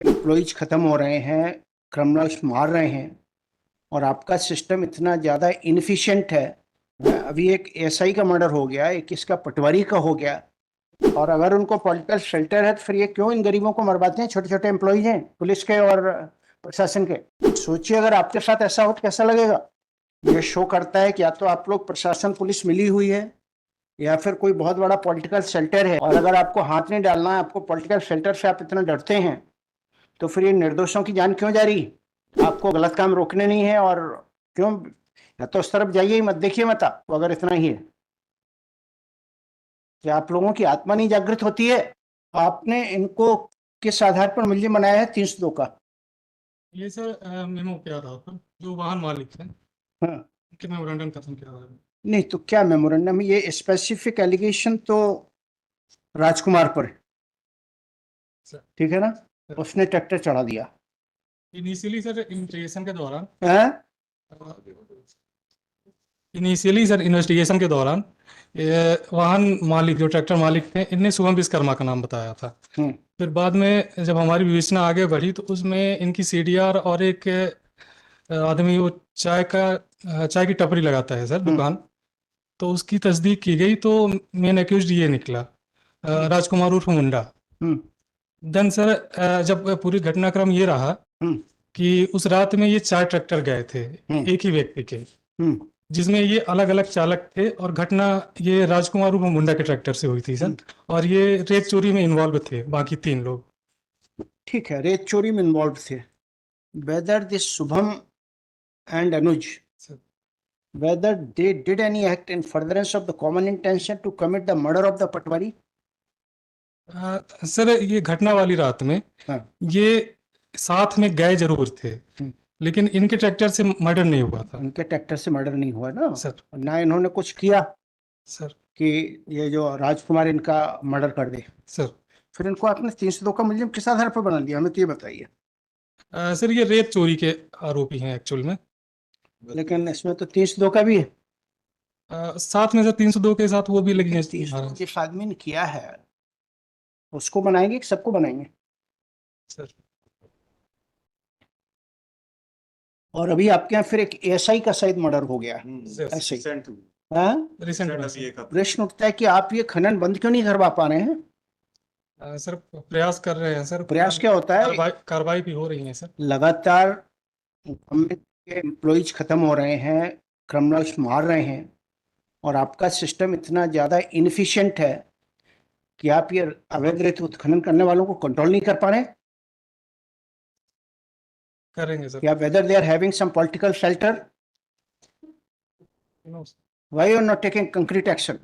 Employees खत्म हो रहे हैं, क्रिमिनल्स मार रहे हैं और आपका सिस्टम इतना ज़्यादा इनफिशिएंट है। अभी एक एसआई का मर्डर हो गया, एक इसका पटवारी का हो गया, और अगर उनको पॉलिटिकल शेल्टर है तो फिर ये क्यों इन गरीबों को मरवाते हैं? छोटे छोटे एम्प्लॉइज हैं पुलिस के और प्रशासन के। सोचिए अगर आपके साथ ऐसा हो तो कैसा लगेगा। ये शो करता है कि या तो आप लोग प्रशासन पुलिस मिली हुई है या फिर कोई बहुत बड़ा पॉलिटिकल शेल्टर है, और अगर आपको हाथ नहीं डालना है, आपको पॉलिटिकल शेल्टर से आप इतना डरते हैं, तो फिर ये निर्दोषों की जान क्यों जा रही? आपको गलत काम रोकने नहीं है, और क्यों? या तो उस तरफ जाइए ही मत, देखिए मत आप, अगर इतना ही है कि आप लोगों की आत्मा नहीं जागृत होती है। आपने इनको किस आधार पर मुलजिम बनाया है 302 का? ये सर मेमो क्या रहा था, जो वाहन मालिक थे हाँ, उनके मेमोरेंडम खत्म किया था। नहीं तो क्या मेमोरेंडम? ये स्पेसिफिक एलिगेशन तो राजकुमार पर है, सर ठीक है ना? उसने ट्रैक्टर चढ़ा दिया। इनिशियली सर इन्वेस्टिगेशन के दौरान हैं? इनिशियली सर इन्वेस्टिगेशन के दौरान ये वाहन मालिक जो ट्रैक्टर मालिक थे, इनने शुभम विश्वकर्मा का नाम बताया था। फिर बाद में जब हमारी विवेचना आगे बढ़ी तो उसमें इनकी सीडीआर और एक आदमी वो चाय की टपरी लगाता है सर, दुकान, तो उसकी तस्दीक की गई तो मेन एक्यूज्ड ये निकला, राजकुमार उर्फ मुंडा। देन सर जब पूरी घटनाक्रम ये रहा कि उस रात में ये 4 ट्रैक्टर गए थे एक ही व्यक्ति के, जिसमें ये अलग अलग चालक थे, और घटना ये राजकुमार उर्फ मुंडा के ट्रैक्टर से हुई थी सर। और ये रेत चोरी में इन्वॉल्व थे बाकी 3 लोग। ठीक है, रेत चोरी में इन्वॉल्व थे। Whether this Shubham and Anuj, whether they did any act in furtherance of the common intention to commit the murder of the Patwari? Sir ये घटना वाली रात में ये साथ में गए जरूर थे, लेकिन इनके ट्रैक्टर से मर्डर नहीं हुआ था। इनके ट्रैक्टर से मर्डर नहीं हुआ ना सर? ना इन्होंने कुछ किया सर कि ये जो राजकुमार इनका मर्डर कर दे। सर फिर इनको आपने 302 का मुलजिम किस आधार पर बना लिया, हमें तो ये बताइए। सर ये रेत चोरी के आरोपी हैं एक्चुअल में, लेकिन इसमें तो 302 का भी है साथ में सर 302 के साथ वो भी लगी है। जिस आदमी ने किया है उसको बनाएंगे कि सबको बनाएंगे? सर और अभी आपके यहाँ फिर एक एसआई का शायद मर्डर हो गया ऐसे ही। प्रश्न उठता है कि आप ये खनन बंद क्यों नहीं करवा पा रहे हैं? सर प्रयास कर रहे हैं सर। प्रयास क्या होता है? कार्रवाई भी हो रही है सर। लगातार एम्प्लॉइज खत्म हो रहे हैं, क्रिमिनल्स मार रहे हैं, और आपका सिस्टम इतना ज्यादा इनफिशिएंट है कि आप ये अवैध रेत उत्खनन करने वालों को कंट्रोल नहीं कर पा रहे। करेंगे सर। या whether they are having some political shelter? Why you are not taking concrete action?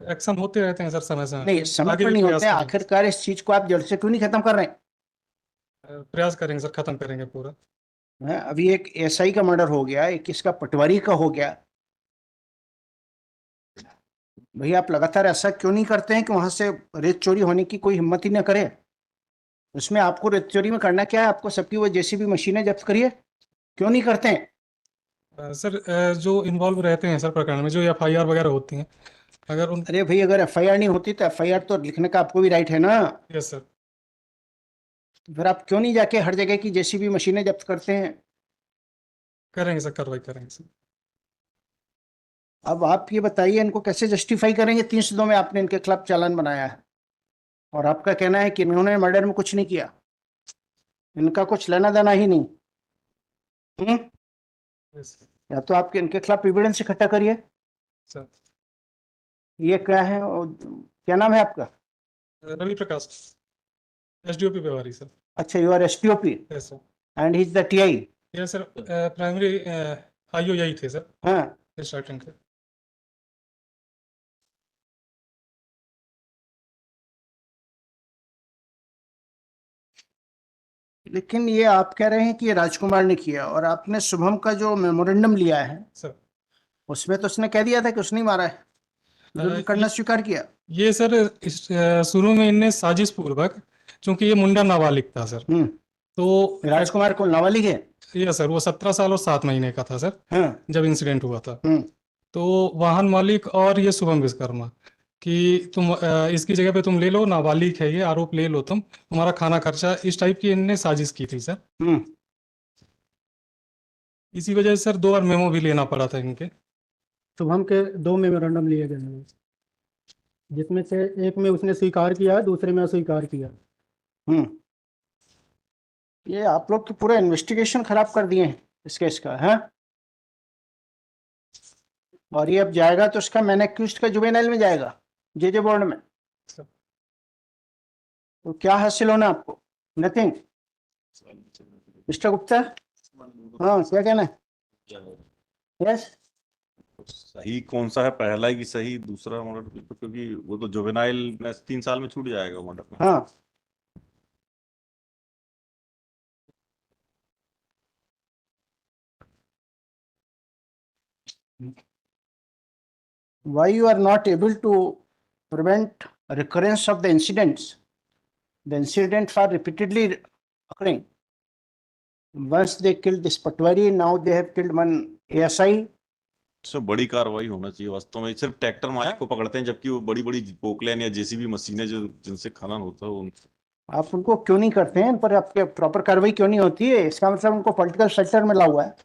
Action होते रहते हैं सर, समय समय नहीं, समय पर नहीं होते हैं। आखिरकार इस चीज को आप जड़ से क्यों नहीं खत्म कर रहे हैं? प्रयास करेंगे सर, खत्म करेंगे पूरा। अभी एक एसआई का मर्डर हो गया, एक इसका पटवारी का हो गया। भैया आप लगातार ऐसा क्यों नहीं करते हैं कि वहां से रेत चोरी होने की कोई हिम्मत ही ना करे? उसमें आपको रेत चोरी में करना क्या है? आपको सबकी वो जेसीबी मशीनें जब्त करिए, क्यों नहीं करते हैं? सर जो इन्वॉल्व रहते हैं सर प्रकरण में, जो एफआईआर वगैरह होती हैं, अगर उन अरे भाई, अगर एफआईआर नहीं होती तो एफआईआर तो लिखने का आपको भी राइट है ना? Yes sir. फिर आप क्यों नहीं जाके हर जगह की जेसीबी मशीनें जब्त करते हैं? करेंगे सर, कार्रवाई करेंगे सर। अब आप ये बताइए, इनको कैसे जस्टिफाई करेंगे 302 में आपने इनके खिलाफ चालान बनाया है, और आपका कहना है कि इन्होंने मर्डर में कुछ नहीं किया, इनका कुछ लेना देना ही नहीं। या तो आपके इनके खिलाफ एविडेंस इकट्ठा करिए सर। ये क्या है, क्या नाम है आपका? Ravi Prakash, SDOP Vyavhari sir. अच्छा, you are SDOP yes sir. And he is the TI? Yes sir, primary IO यही थे सर। हाँ, स्टार्टिंग के। लेकिन ये आप कह रहे हैं कि ये राजकुमार ने किया, और आपने शुभम का जो मेमोरेंडम लिया है सर, उसमें तो उसने कह दिया था कि उसने ही मारा है, जुर्म करना स्वीकार किया। ये सर शुरू में इनने साजिश पूर्वक, क्योंकि ये मुंडा नाबालिग था सर, तो राजकुमार को नाबालिग है? ये सर वो 17 साल और 7 महीने का था सर। हाँ। जब इंसिडेंट हुआ था, तो वाहन मालिक और ये शुभम विश्वकर्मा कि तुम इसकी जगह पे तुम ले लो, नाबालिग है ये, आरोप ले लो, तुम्हारा खाना खर्चा, इस टाइप की इनने साजिश की थी सर। हम्म। इसी वजह से सर 2 बार मेमो भी लेना पड़ा था इनके। शुभम के 2 मेमोरेंडम लिए गए हैं, जिसमें से एक में उसने स्वीकार किया, दूसरे में अस्वीकार किया। हम्म। ये आप लोग तो पूरा इन्वेस्टिगेशन खराब कर दिए हैं इस केस का, है? और ये अब जाएगा तो उसका मैंने एक्यूज्ड का जुवेनाइल में जाएगा, जे बोर्ड में। तो क्या हासिल होना आपको? नथिंग। मिस्टर गुप्ता, हाँ क्या कहना है? यस। सही कौन सा है, पहला ही सही, दूसरा मर्डर? क्योंकि वो तो जुवेनाइल में 3 साल में छूट जाएगा मर्डर में। हाँ। Why you are not able to prevent recurrence of the incidents? The incidents are repeatedly occurring. Once they killed this Patwari, now they have killed one ASI. इससे बड़ी कार्रवाई होना चाहिए वास्तव में। सिर्फ ट्रैक्टर माया को पकड़ते हैं, जबकि वो बड़ी बड़ी पोकलैन या जेसीबी मशीनें जो जिनसे खनन होता है उन आप उनको क्यों नहीं करते हैं? पर आपके प्रॉपर कार्रवाई क्यों नहीं होती है? इसका मतलब उनको पॉलिटिकल सेक्टर में ला हुआ है।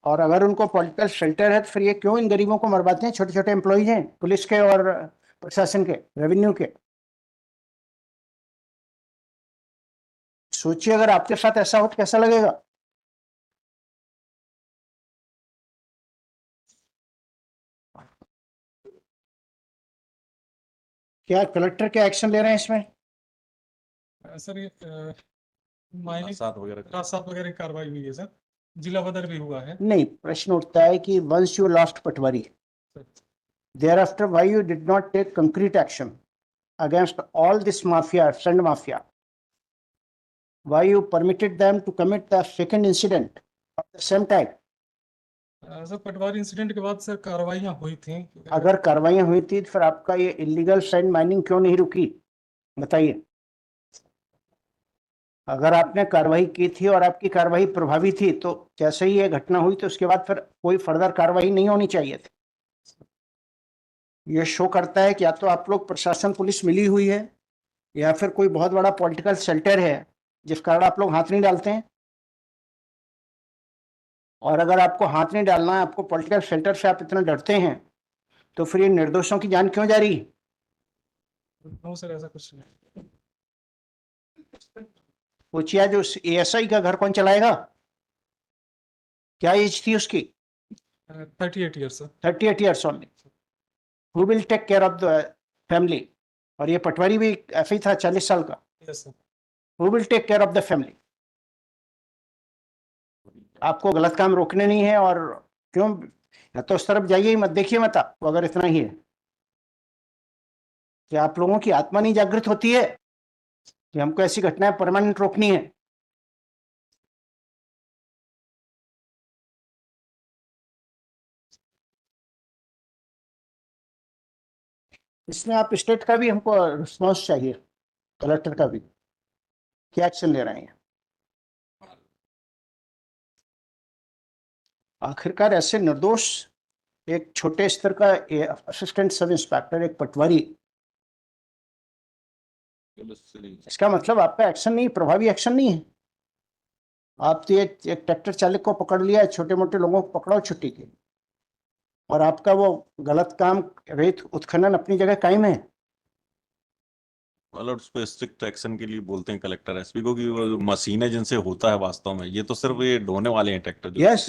और अगर उनको पॉलिटिकल शेल्टर है तो फिर ये क्यों इन गरीबों को मरवाते हैं? छोटे छोटे एम्प्लॉइज हैं पुलिस के और प्रशासन के, रेवेन्यू के। सोचिए अगर आपके साथ ऐसा हो तो कैसा लगेगा? क्या कलेक्टर क्या एक्शन ले रहे हैं इसमें? सर ये माइनिंग साथ वगैरह राजसात वगैरह की कार्रवाई हुई है सर, जिला बदर भी हुआ है। नहीं, प्रश्न उठता है कि once you lost patwari, thereafter why you did not take concrete action against all this mafia, sand mafia? Why you permitted them to commit the second incident of the same type? Sir Patwari incident के बाद sir कार्रवाइयाँ हुई थी। अगर कार्रवाइयां हुई थी तो फिर आपका ये इलीगल सैंड माइनिंग क्यों नहीं रुकी? बताइए। अगर आपने कार्रवाई की थी और आपकी कार्रवाई प्रभावी थी तो जैसे ही ये घटना हुई तो उसके बाद फिर कोई फर्दर कार्रवाई नहीं होनी चाहिए थी। ये शो करता है कि या तो आप लोग प्रशासन पुलिस मिली हुई है या फिर कोई बहुत बड़ा पॉलिटिकल शेल्टर है जिस कारण आप लोग हाथ नहीं डालते हैं। और अगर आपको हाथ नहीं डालना है, आपको पॉलिटिकल शेल्टर से आप इतना डरते हैं, तो फिर ये निर्दोषों की जान क्यों जा रही है? नो सर ऐसा कुछ नहीं। पूछिए जो एएसआई का घर कौन चलाएगा? क्या एज थी उसकी? 38 years sir. 38 years only. Who will take care of the family? और ये पटवारी भी ऐसे ही था 40 साल का। Yes sir. Who will take care of the family? आपको गलत काम रोकने नहीं है और क्यों? या तो उस तरफ जाइए ही मत, देखिए मत आप, अगर इतना ही है कि आप लोगों की आत्मा नहीं जागृत होती है कि हमको ऐसी घटनाएं परमानेंट रोकनी है। इसमें आप स्टेट का भी हमको रिस्पॉन्स चाहिए, कलेक्टर का भी, क्या एक्शन ले रहे हैं। आखिरकार ऐसे निर्दोष एक छोटे स्तर का असिस्टेंट सब इंस्पेक्टर, एक पटवारी, इसका मतलब आपका एक्शन नहीं, प्रभावी एक्शन नहीं है। आप तो एक ट्रैक्टर चालक को पकड़ लिया, छोटे मोटे लोगों को पकड़ाओ छुट्टी के, और आपका वो गलत काम रेत उत्खनन अपनी जगह कायम है। मतलब उस पर स्ट्रिक्ट एक्शन के लिए बोलते हैं कलेक्टर एसपी को कि वो मशीनें जिनसे होता है वास्तव में, ये तो सिर्फ ये ढोने वाले हैं ट्रैक्टर जो Yes.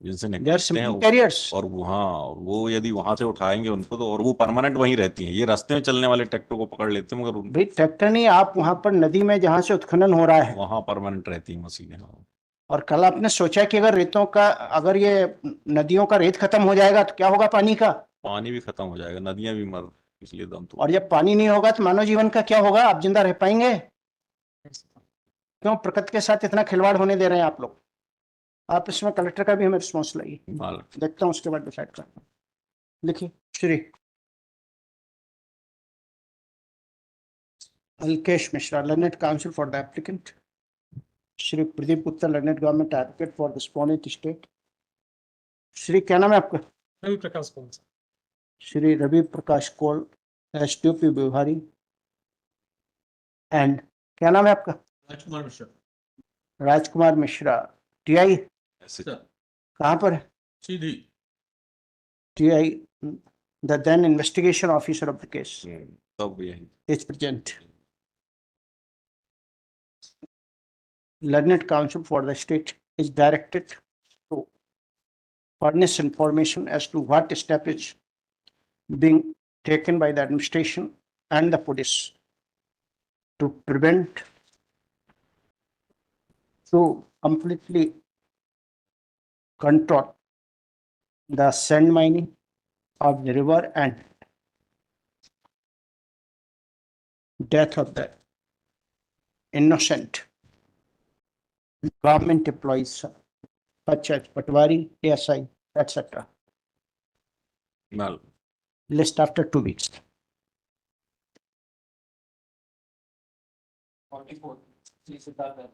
जिनसे They are निकलते simply हैं carriers. और वो यदि वहां से उठाएंगे उनको तो, और वो परमानेंट वहीं रहती हैं। ये रास्ते में चलने वाले ट्रैक्टर को पकड़ लेते हैं, मगर भाई ट्रैक्टर नहीं, आप वहां पर नदी में जहां से उत्खनन हो रहा है वहां परमानेंट रहती हैं मशीनें। और कल आपने सोचा कि अगर रेतों का, अगर ये नदियों का रेत खत्म हो जाएगा तो क्या होगा पानी का? पानी भी खत्म हो जाएगा, नदियां भी मर, इसलिए दम तो। और जब पानी नहीं होगा तो मानव जीवन का क्या होगा? आप जिंदा रह पाएंगे? क्यों प्रकृति के साथ इतना खिलवाड़ होने दे रहे हैं आप लोग? आप इसमें कलेक्टर का भी हमें रिस्पॉन्स लाइए, देखता हूँ उसके बाद डिसाइड करता हूँ। लिखिए। Shri Alkesh Mishra, learned counsel for the applicant. Shri Pradeep Gupta, learned government advocate for the respondent state. Shri क्या नाम है आपका? रवि प्रकाश कौन सा? श्री रवि प्रकाश कोल, एसडीओपी बिहारी। एंड क्या नाम है आपका? राजकुमार मिश्रा राजकुमार मिश्रा, टीआई ऐसे सर कहाँ पर है? Sidhi TI, the then investigation officer of the case तब यही is present. Learned Counsel for the state is directed to furnish information as to what step is being taken by the administration and the police to prevent, to completely control the sand mining of the river and death of the innocent government employees such as Patwari, ASI, etc. Mall List after 2 weeks. 44 Sri Siddhartha